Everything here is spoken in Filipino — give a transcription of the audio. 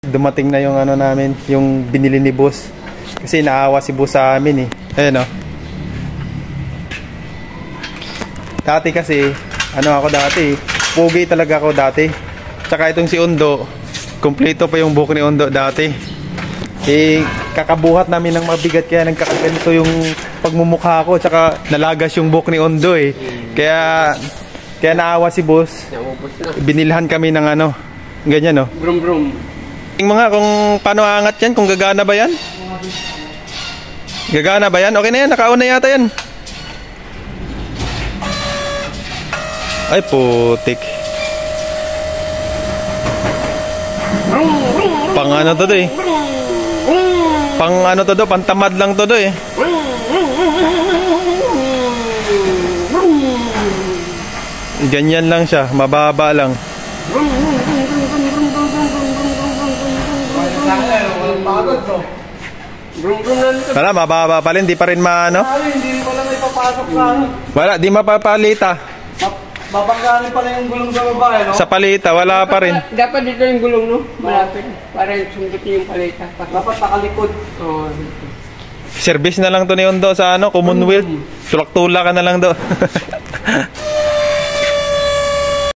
dumating na yung ano namin, yung binili ni boss. Kasi naawa si boss sa amin eh. Ayan o. Dati kasi, ano ako dati, pogi talaga ako dati. Tsaka itong si Undo, kumpleto pa yung buhok ni Undo dati. Eh, kakabuhat namin ng mabigat kaya nagkakaganito yung pagmumukha ko. Tsaka nalagas yung buhok ni Undo eh. Kaya naawa si boss. Binilhan kami ng ano, ganyan no. Brum brum. Yung mga kung paano aangat yan, kung gagana ba yan? Gagana ba yan? Okay na yan, nakauna yata yan. Ay putik. Pang ano to do eh. Pang ano to do, pantamad lang to do eh. Ganyan lang siya, mababa lang. Wala, mababa pa rin, di pa rin maano. Hindi pala may papasok sa ano. Wala, di mapapalita. Babangganin pala yung gulong sa babae, no? Sa palita, wala pa rin. Dapat dito yung gulong, no? Malapit. Para sungkitin yung paleta. Dapat nakalikod. Oo. Service na lang to ni Undo sa ano, Commonwealth. Tulak-tulak ka na lang do.